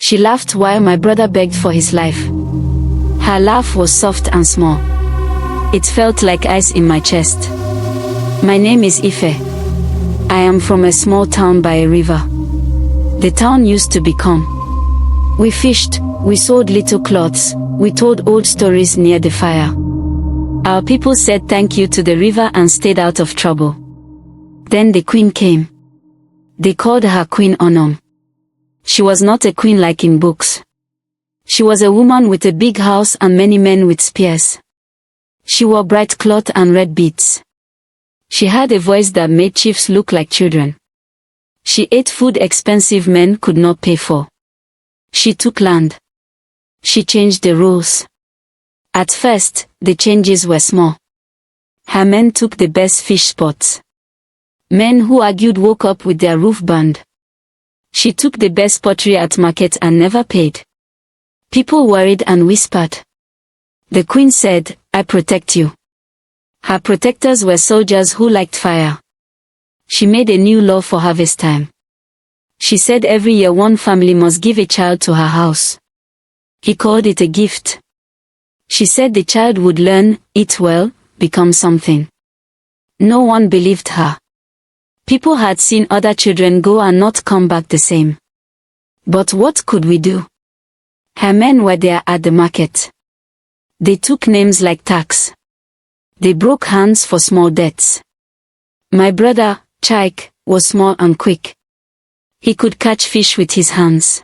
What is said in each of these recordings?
She laughed while my brother begged for his life. Her laugh was soft and small. It felt like ice in my chest. My name is Ife. I am from a small town by a river. The town used to be calm. We fished, we sewed little cloths, we told old stories near the fire. Our people said thank you to the river and stayed out of trouble. Then the queen came. They called her Queen Onome. She was not a queen like in books. She was a woman with a big house and many men with spears. She wore bright cloth and red beads. She had a voice that made chiefs look like children. She ate food expensive men could not pay for. She took land. She changed the rules. At first, the changes were small. Her men took the best fish spots. Men who argued woke up with their roof burned. She took the best pottery at market and never paid. People worried and whispered. The queen said, "I protect you." Her protectors were soldiers who liked fire. She made a new law for harvest time. She said every year one family must give a child to her house. He called it a gift. She said the child would learn, eat well, become something. No one believed her. People had seen other children go and not come back the same. But what could we do? Her men were there at the market. They took names like tax. They broke hands for small debts. My brother, Chaik, was small and quick. He could catch fish with his hands.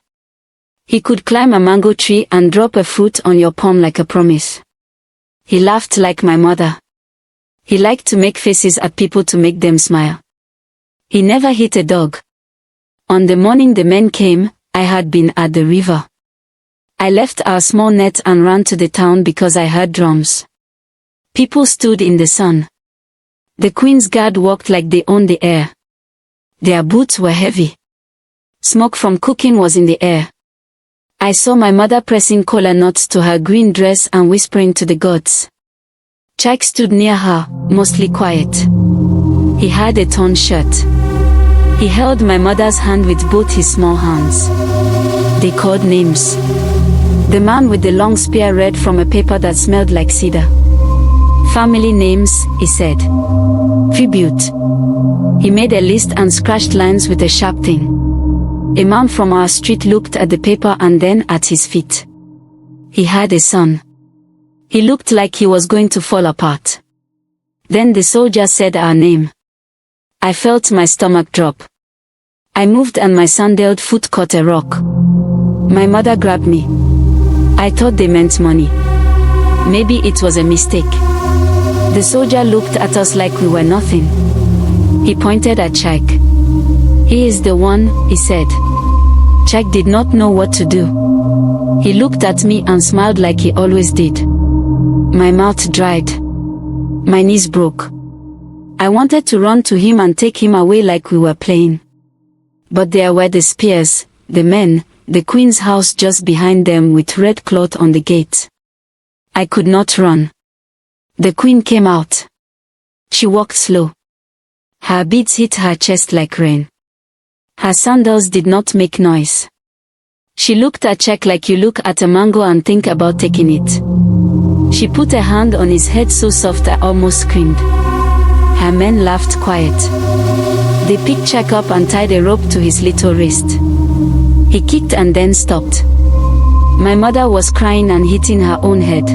He could climb a mango tree and drop a fruit on your palm like a promise. He laughed like my mother. He liked to make faces at people to make them smile. He never hit a dog. On the morning the men came, I had been at the river. I left our small net and ran to the town because I heard drums. People stood in the sun. The Queen's Guard walked like they owned the air. Their boots were heavy. Smoke from cooking was in the air. I saw my mother pressing kola nuts to her green dress and whispering to the gods. Chaik stood near her, mostly quiet. He had a torn shirt. He held my mother's hand with both his small hands. They called names. The man with the long spear read from a paper that smelled like cedar. Family names, he said. Tribute. He made a list and scratched lines with a sharp thing. A man from our street looked at the paper and then at his feet. He had a son. He looked like he was going to fall apart. Then the soldier said our name. I felt my stomach drop. I moved and my sandaled foot caught a rock. My mother grabbed me. I thought they meant money. Maybe it was a mistake. The soldier looked at us like we were nothing. He pointed at Chaik. He is the one, he said. Chaik did not know what to do. He looked at me and smiled like he always did. My mouth dried. My knees broke. I wanted to run to him and take him away like we were playing. But there were the spears, the men, the queen's house just behind them with red cloth on the gate. I could not run. The queen came out. She walked slow. Her beads hit her chest like rain. Her sandals did not make noise. She looked at Chaik like you look at a mango and think about taking it. She put a hand on his head so soft I almost screamed. Her men laughed quiet. They picked Chaik up and tied a rope to his little wrist. He kicked and then stopped. My mother was crying and hitting her own head.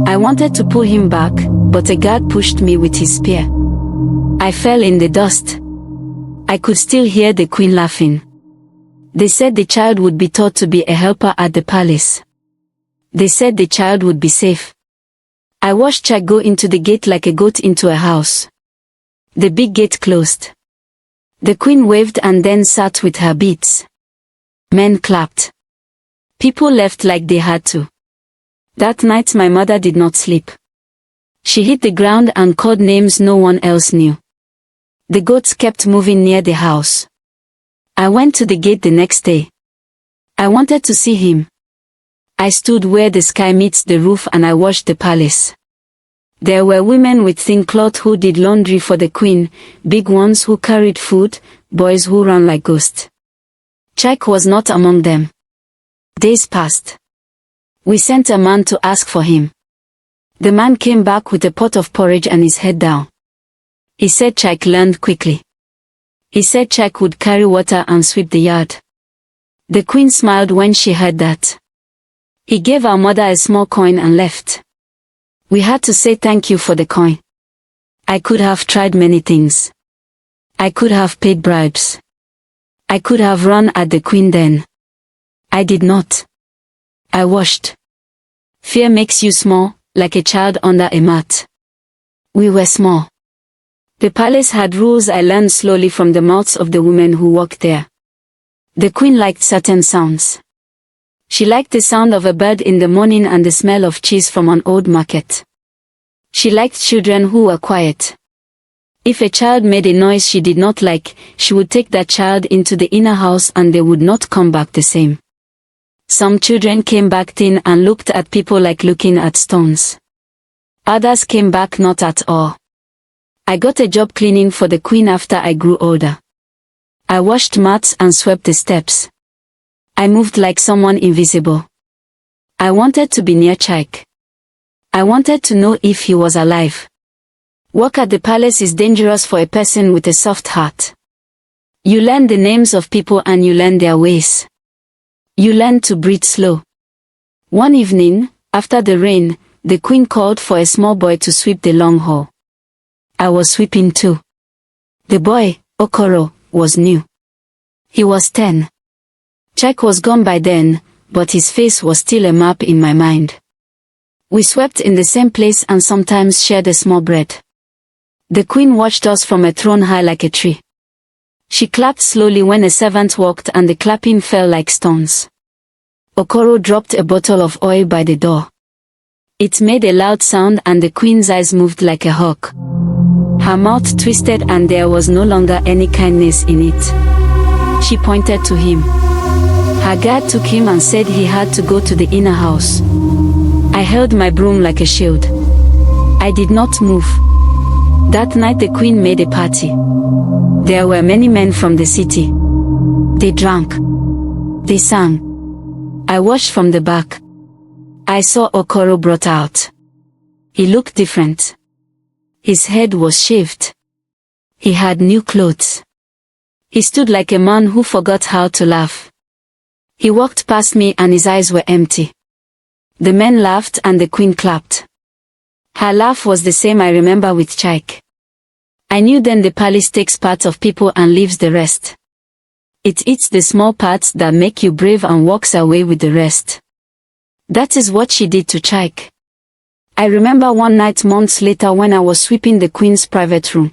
I wanted to pull him back, but a guard pushed me with his spear. I fell in the dust. I could still hear the queen laughing. They said the child would be taught to be a helper at the palace. They said the child would be safe. I watched Chaik go into the gate like a goat into a house. The big gate closed. The queen waved and then sat with her beads. Men clapped. People left like they had to. That night my mother did not sleep. She hit the ground and called names no one else knew. The goats kept moving near the house. I went to the gate the next day. I wanted to see him. I stood where the sky meets the roof and I watched the palace. There were women with thin cloth who did laundry for the queen, big ones who carried food, boys who ran like ghosts. Chaik was not among them. Days passed. We sent a man to ask for him. The man came back with a pot of porridge and his head down. He said Chike learned quickly. He said Chike would carry water and sweep the yard. The queen smiled when she heard that. He gave our mother a small coin and left. We had to say thank you for the coin. I could have tried many things. I could have paid bribes. I could have run at the queen then. I did not. I watched. Fear makes you small, like a child under a mat. We were small. The palace had rules I learned slowly from the mouths of the women who worked there. The queen liked certain sounds. She liked the sound of a bird in the morning and the smell of cheese from an old market. She liked children who were quiet. If a child made a noise she did not like, she would take that child into the inner house and they would not come back the same. Some children came back thin and looked at people like looking at stones. Others came back not at all. I got a job cleaning for the queen after I grew older. I washed mats and swept the steps. I moved like someone invisible. I wanted to be near Chike. I wanted to know if he was alive. Work at the palace is dangerous for a person with a soft heart. You learn the names of people and you learn their ways. You learn to breathe slow. One evening, after the rain, the queen called for a small boy to sweep the long hall. I was sweeping too. The boy, Okoro, was new. He was 10. Chike was gone by then, but his face was still a map in my mind. We swept in the same place and sometimes shared a small bread. The queen watched us from a throne high like a tree. She clapped slowly when a servant walked and the clapping fell like stones. Okoro dropped a bottle of oil by the door. It made a loud sound and the queen's eyes moved like a hawk. Her mouth twisted and there was no longer any kindness in it. She pointed to him. Her guard took him and said he had to go to the inner house. I held my broom like a shield. I did not move. That night the queen made a party. There were many men from the city. They drank. They sang. I watched from the back. I saw Okoro brought out. He looked different. His head was shaved. He had new clothes. He stood like a man who forgot how to laugh. He walked past me and his eyes were empty. The men laughed and the queen clapped. Her laugh was the same I remember with Chike. I knew then the palace takes parts of people and leaves the rest. It eats the small parts that make you brave and walks away with the rest. That is what she did to Chike. I remember one night months later when I was sweeping the queen's private room.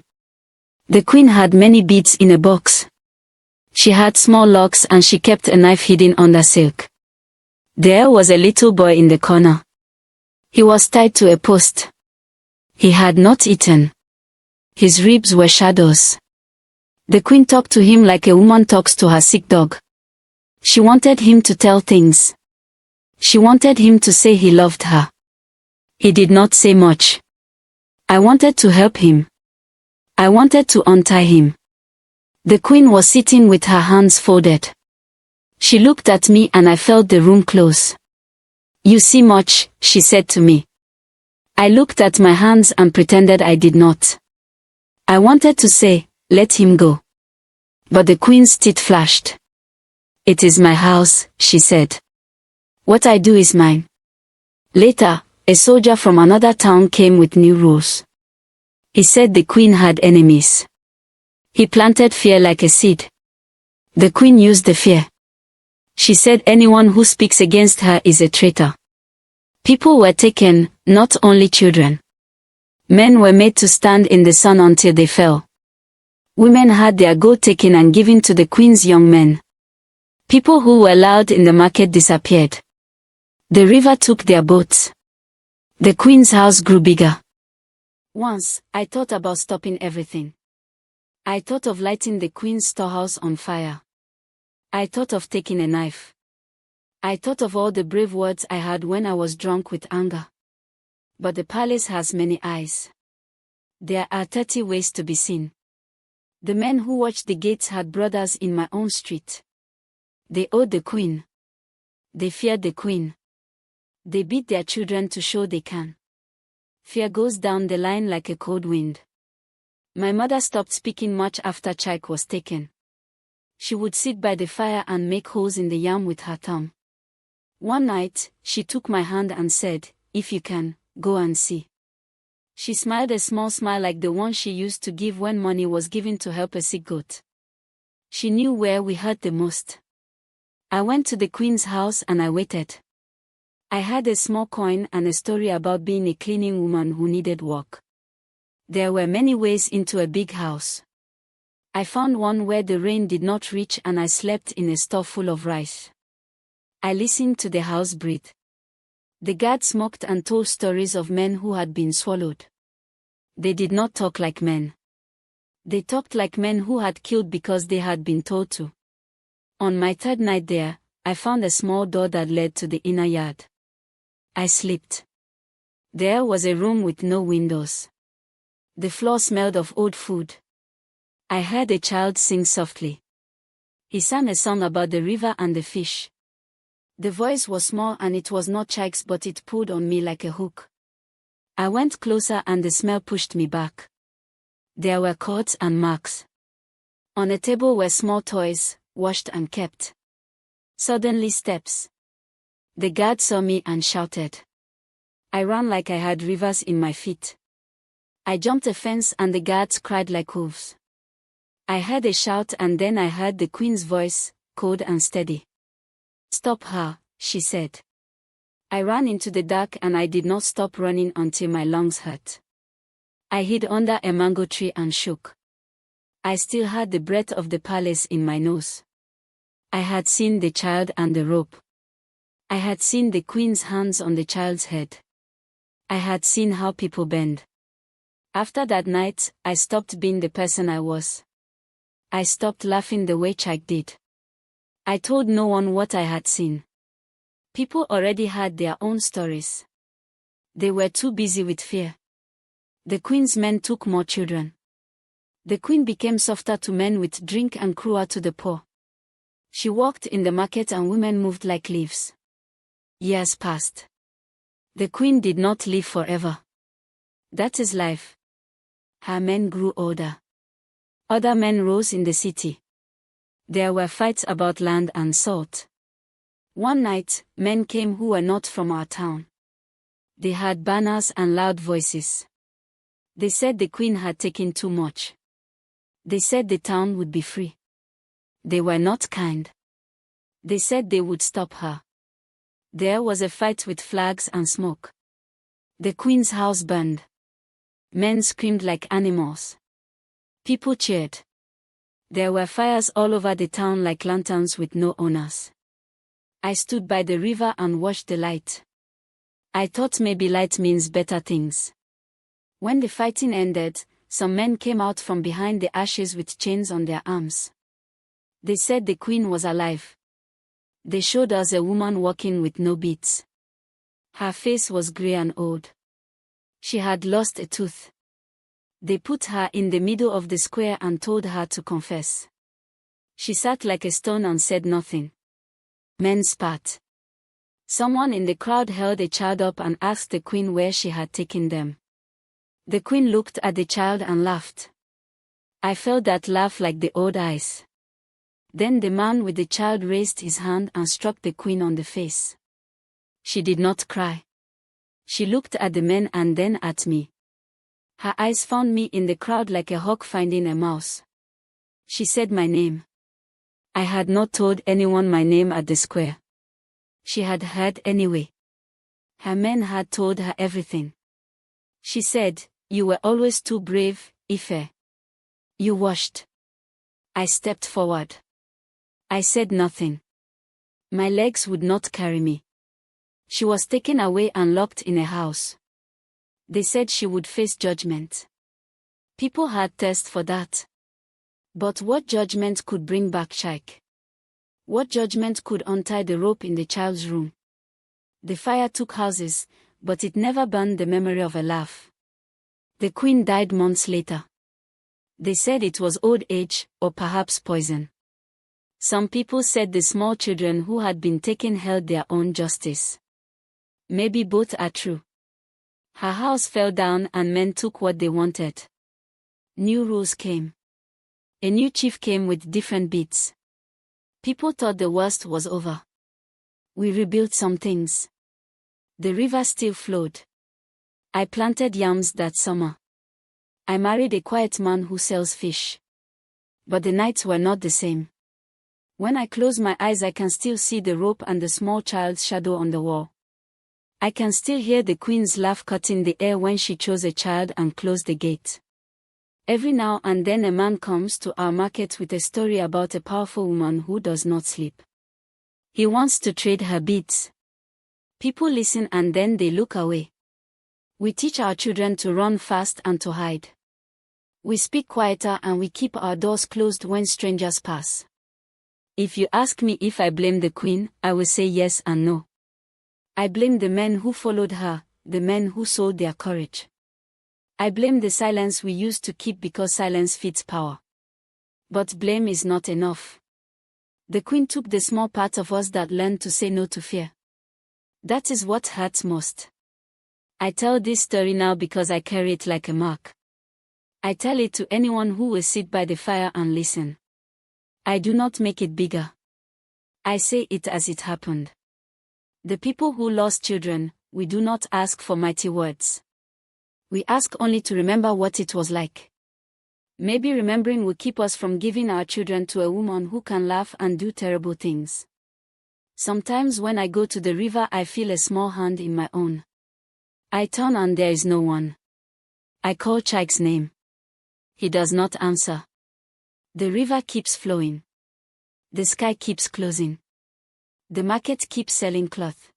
The queen had many beads in a box. She had small locks and she kept a knife hidden under silk. There was a little boy in the corner. He was tied to a post. He had not eaten. His ribs were shadows. The queen talked to him like a woman talks to her sick dog. She wanted him to tell things. She wanted him to say he loved her. He did not say much. I wanted to help him. I wanted to untie him. The queen was sitting with her hands folded. She looked at me and I felt the room close. You see much, she said to me. I looked at my hands and pretended I did not. I wanted to say, let him go. But the queen's teeth flashed. It is my house, she said. What I do is mine. Later, a soldier from another town came with new rules. He said the queen had enemies. He planted fear like a seed. The queen used the fear. She said anyone who speaks against her is a traitor. People were taken, not only children. Men were made to stand in the sun until they fell. Women had their gold taken and given to the queen's young men. People who were loud in the market disappeared. The river took their boats. The queen's house grew bigger. Once, I thought about stopping everything. I thought of lighting the queen's storehouse on fire. I thought of taking a knife. I thought of all the brave words I had when I was drunk with anger. But the palace has many eyes. There are 30 ways to be seen. The men who watched the gates had brothers in my own street. They owed the queen. They feared the queen. They beat their children to show they can. Fear goes down the line like a cold wind. My mother stopped speaking much after Chike was taken. She would sit by the fire and make holes in the yam with her thumb. One night, she took my hand and said, "If you can, go and see." She smiled a small smile like the one she used to give when money was given to help a sick goat. She knew where we hurt the most. I went to the queen's house and I waited. I had a small coin and a story about being a cleaning woman who needed work. There were many ways into a big house. I found one where the rain did not reach and I slept in a store full of rice. I listened to the house breathe. The guard smoked and told stories of men who had been swallowed. They did not talk like men. They talked like men who had killed because they had been told to. On my third night there, I found a small door that led to the inner yard. I slept. There was a room with no windows. The floor smelled of old food. I heard a child sing softly. He sang a song about the river and the fish. The voice was small and it was not Chike's, but it pulled on me like a hook. I went closer and the smell pushed me back. There were cuts and marks. On a table were small toys, washed and kept. Suddenly steps. The guard saw me and shouted. I ran like I had rivers in my feet. I jumped a fence and the guards cried like wolves. I heard a shout and then I heard the queen's voice, cold and steady. "Stop her," she said. I ran into the dark and I did not stop running until my lungs hurt. I hid under a mango tree and shook. I still had the breath of the palace in my nose. I had seen the child and the rope. I had seen the queen's hands on the child's head. I had seen how people bend. After that night, I stopped being the person I was. I stopped laughing the way Chike did. I told no one what I had seen. People already had their own stories. They were too busy with fear. The queen's men took more children. The queen became softer to men with drink and cruel to the poor. She walked in the market and women moved like leaves. Years passed. The queen did not live forever. That is life. Her men grew older. Other men rose in the city. There were fights about land and salt. One night, men came who were not from our town. They had banners and loud voices. They said the queen had taken too much. They said the town would be free. They were not kind. They said they would stop her. There was a fight with flags and smoke. The queen's house burned. Men screamed like animals. People cheered. There were fires all over the town like lanterns with no owners. I stood by the river and watched the light. I thought maybe light means better things. When the fighting ended, some men came out from behind the ashes with chains on their arms. They said the queen was alive. They showed us a woman walking with no beads. Her face was grey and old. She had lost a tooth. They put her in the middle of the square and told her to confess. She sat like a stone and said nothing. Men spat. Someone in the crowd held a child up and asked the queen where she had taken them. The queen looked at the child and laughed. I felt that laugh like the old eyes. Then the man with the child raised his hand and struck the queen on the face. She did not cry. She looked at the men and then at me. Her eyes found me in the crowd like a hawk finding a mouse. She said my name. I had not told anyone my name at the square. She had heard anyway. Her men had told her everything. She said, "You were always too brave, Ife. You washed." I stepped forward. I said nothing. My legs would not carry me. She was taken away and locked in a house. They said she would face judgment. People had thirst for that. But what judgment could bring back Chike? What judgment could untie the rope in the child's room? The fire took houses, but it never burned the memory of a laugh. The queen died months later. They said it was old age, or perhaps poison. Some people said the small children who had been taken held their own justice. Maybe both are true. Her house fell down and men took what they wanted. New rules came. A new chief came with different beats. People thought the worst was over. We rebuilt some things. The river still flowed. I planted yams that summer. I married a quiet man who sells fish. But the nights were not the same. When I close my eyes, I can still see the rope and the small child's shadow on the wall. I can still hear the queen's laugh cut in the air when she chose a child and closed the gate. Every now and then a man comes to our market with a story about a powerful woman who does not sleep. He wants to trade her beads. People listen and then they look away. We teach our children to run fast and to hide. We speak quieter and we keep our doors closed when strangers pass. If you ask me if I blame the queen, I will say yes and no. I blame the men who followed her, the men who sold their courage. I blame the silence we used to keep because silence feeds power. But blame is not enough. The queen took the small part of us that learned to say no to fear. That is what hurts most. I tell this story now because I carry it like a mark. I tell it to anyone who will sit by the fire and listen. I do not make it bigger. I say it as it happened. The people who lost children, we do not ask for mighty words. We ask only to remember what it was like. Maybe remembering will keep us from giving our children to a woman who can laugh and do terrible things. Sometimes when I go to the river, I feel a small hand in my own. I turn and there is no one. I call Chike's name. He does not answer. The river keeps flowing. The sky keeps closing. The market keeps selling cloth.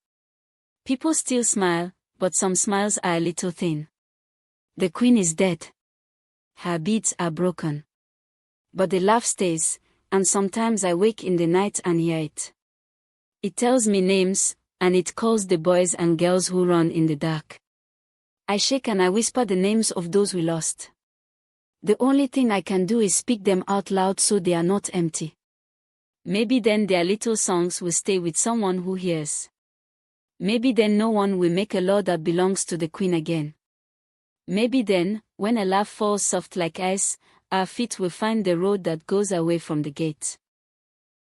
People still smile, but some smiles are a little thin. The queen is dead. Her beads are broken. But the laugh stays, and sometimes I wake in the night and hear it. It tells me names, and it calls the boys and girls who run in the dark. I shake and I whisper the names of those we lost. The only thing I can do is speak them out loud so they are not empty. Maybe then their little songs will stay with someone who hears. Maybe then no one will make a law that belongs to the queen again. Maybe then, when a laugh falls soft like ice, our feet will find the road that goes away from the gate.